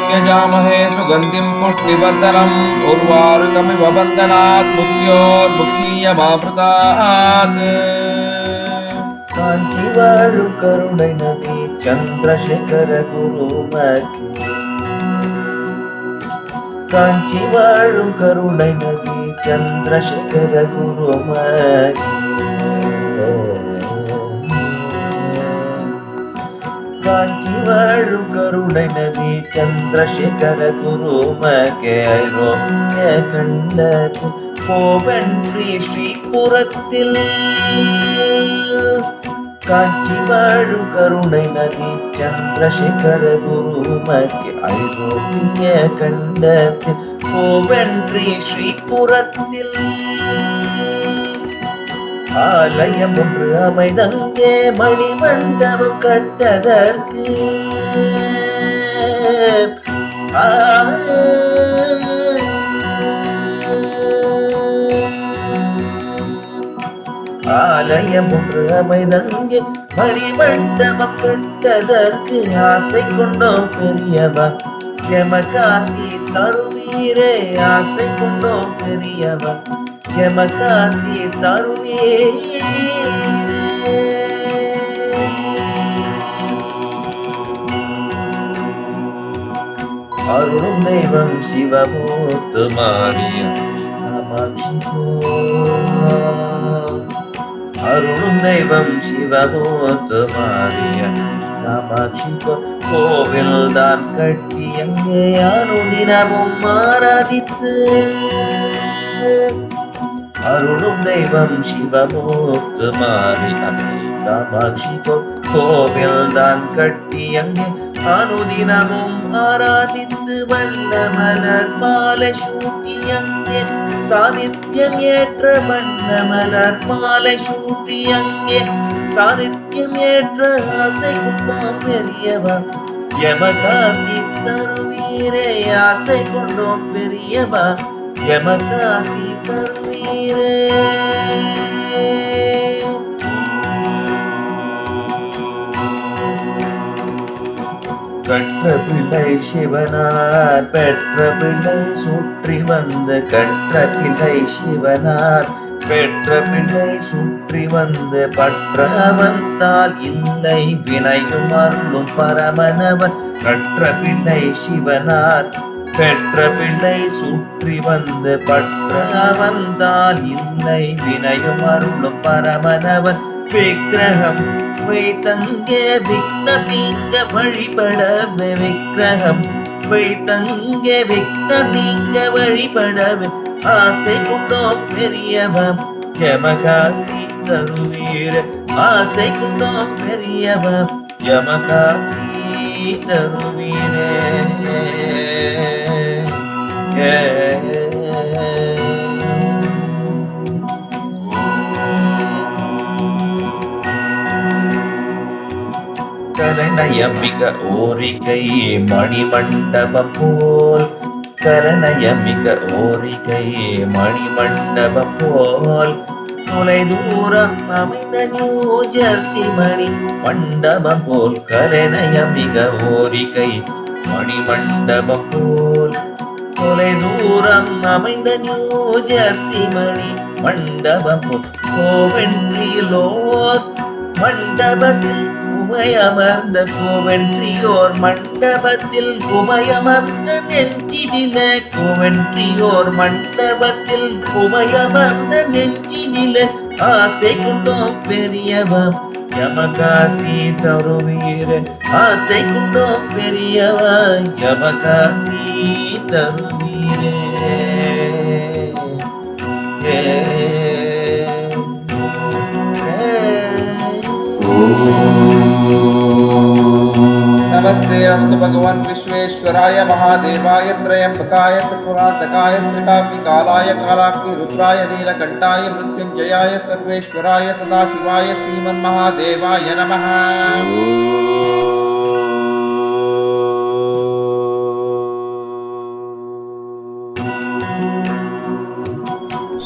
यजामहे सुगन्धिं पुष्टिवर्धनम् उर्वारुकमिव बन्धनात् मृत्योर्मुक्षीयमामृतात् காஞ்சி வாழும் கருணை நதி சந்திரசேகர குருமகே காஞ்சி வாழும் கருணை நதி சந்திரசேகர குருமகே காஞ்சி வாழும் கருணை நதி சந்திரசேகர குருமகே ஐரோப்பிய கண்டது கோவென்றி ஸ்ரீபுரத்தில் காஞ்சி வாழும் கருணை நதி சந்திரசேகர குருமகே ஐரோப்பிய கண்டத்தில் கோவென்றி ஸ்ரீபுரத்தில் ஆலயம் ஒன்று அமைதங்கே மணிமண்டபம் கட்டதற்கு ஆலயம் ஒன்று அமைதங்கே மணிமண்டபம் கட்டதற்கு ஆசை கொண்டோம் பெரியவா எமகாசி தருவீரே ஆசை கொண்டோம் பெரியவா எமகாசி தருவீரே அருளும் தெய்வம் சிவமூர்த்து மாரியம் காமாட்சி அருளும் தெய்வம் சிவமூர்த்து மாரியம் காமாட்சி கோவில் தான் கட்டி அங்கே அனுதினமும் ஆராதித்து அருளும் தெய்வம் சிவமூர்த்து மாறி அன்னை காமாட்சி கோவில் தான் கட்டி அங்கே அனுதினமும் ஆராதித்து வண்ண மலர் மாலை சூட்டி அங்கே சாநித்தியம் ஏற்ற வண்ண மலர் மாலை சூட்டி அங்கே சாநித்தியம் ஏற்ற ஆசை கொண்டோம் பெரியவா எமகாசி தருவீரே ஆசை கொண்டோம் பெரியவா எமகாசி தருவீரே கற்ற பிள்ளை சிவனார் பெற்ற பிள்ளை சுற்றி வந்த கற்ற பிள்ளை சிவனார் பெற்ற பிள்ளை சுற்றி வந்து பற்றவந்தால் இல்லை வினையும் அருளும் பரமனவன் கற்ற பிள்ளை சிவனார் பெற்ற பிள்ளை சுற்றி வந்து பற்றவந்தால் இல்லை வினையும் அருளும் பரமனவன் விக்கிரகம் வைத்தங்கே விக்னபீங்க வழிபடவே விக்கிரகம் வைத்தங்கே விக்னபீங்க வழிபடவே ஆசை கொண்டோம் பெரியவம் யமகாசி தருவீர ஆசை கொண்டோம் பெரியவம் யமகாசி தருவீரே கரணயமிக ஓரிகை மணிமண்டபம் போல் கரணயமிக ஓரிகை மணிமண்டபம் போல் தொலை தூரம் அமைந்த நியூ ஜெர்சி மணி மண்டபம் போல் கரணயமிக ஓரிகை மணிமண்டபம் போல் தொலை தூரம் அமைந்த நியூ ஜெர்சி மணி மண்டபம் போல் கோவென்ட்ரியிலோர் மண்டபத்தில் உமையமர்ந்த கோவென்ட்ரியோர் மண்டபத்தில் உமையமர்ந்த நெஞ்சினில கோவென்ட்ரியோர் மண்டபத்தில் உமையமர்ந்த நெஞ்சினில ஆசை கொண்டோம் பெரியவம் யமகாசி தருவீர ஆசை கொண்டோம் பெரியவா யமகாசி தருவீரே नमस्ते अस्तु भगवान् विश्वेश्वराय महादेवाय त्रयंबकाय त्रिपुरान्तकाय त्रिकाग्निकालाय कालाग्नि रुद्राय नीलकण्ठाय मृत्युञ्जयाय सर्वेश्वराय सदाशिवाय श्रीमन्महादेवाय नमः।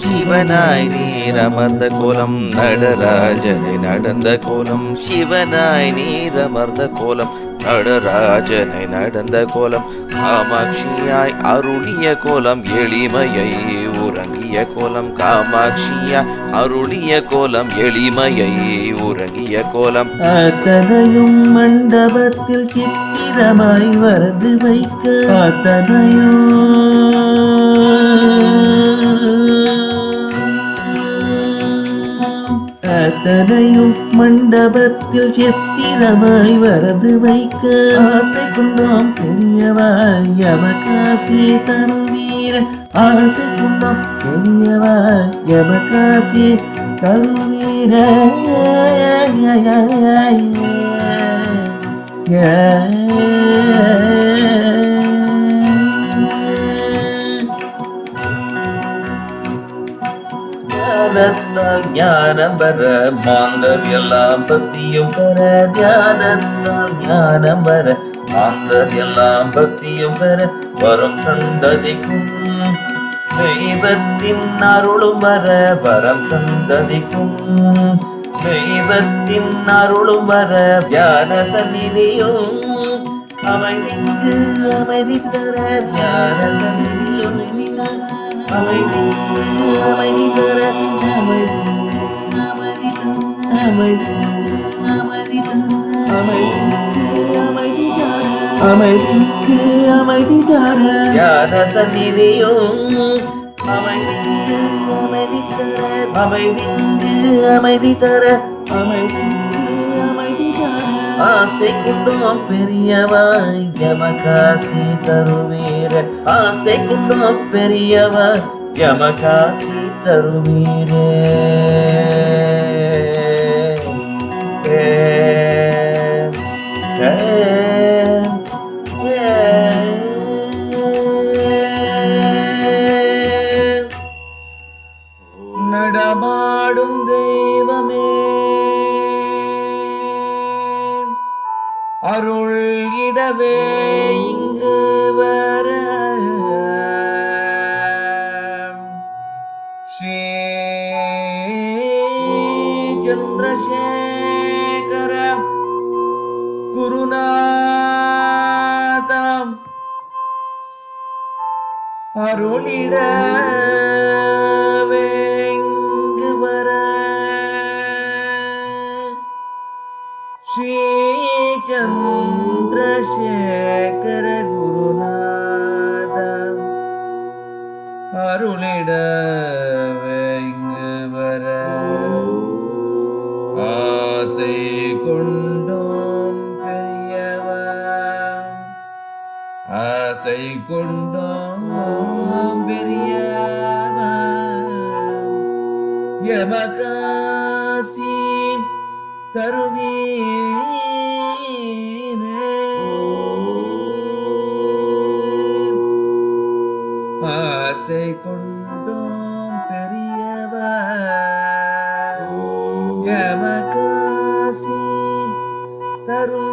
சிவனாய் நீர் அமர்ந்த கோலம் நடராஜனை நடந்த கோலம் சிவனாய் நீர் அமர்ந்த கோலம் நடராஜனை நடந்த கோலம் காமாட்சியாய் அருளிய கோலம் எளிமையை உறங்கிய கோலம் காமாட்சியாய் அருளிய கோலம் எளிமையை உறங்கிய கோலம் அத்தனையும் மண்டபத்தில் சித்திரமாய் வரது வைக்க அத்தனையும் மண்டபத்தில் சித்திரமாய் வரது வைக்க ஆசை கொண்டோம் பெரியவாய் யமகாசி தருவீர ஆசை கொண்டோம் பெரியவாய் யமகாசி தருவீர ஞானத்தால் ஞானம் வர மாந்தர் எல்லாம் பக்தியும் பெற ஞானத்தால் ஞானம் வர மாந்தர் எல்லாம் பக்தியும் பெற வரும் சந்ததிக்கும் தெய்வத்தின் அருளும் வர வரம் சந்ததிக்கும் தெய்வத்தின் அருளும் வர தியான சந்நிதியும் அமைதிக்கு அமைதி தர தியான சந்நிதியும் அமைதிக்கு அமைதி தர அமைதிக்கு அமைதி தர தியான சந்நிதியும் அமைதிக்கு அமைதி தர அமைதிக்கு அமைதி தர அமைதிக்கு அமைதி தர ஆசை கொண்டோம் பெரியவாய் யமகாசி தருவீர ஆசை கொண்டோம் பெரியவாய் யமகாசி தருவீரே நடமாடும் தெய்வமே அருள் இடவே இங்கு வர ஸ்ரீ சந்திரசேகர குருநாதம் அருளிடவே இங்கு வர ஸ்ரீ சந்திரசேகர குருநாதம் அருளிடவே இங்கு வர ஆசை கொண்டோம் பெரியவா ஆசை கொண்டோம் பெரியவா யமகாசி தருவீரே ஆசை கொண்டோம் பெரியவா யமகாசி தரு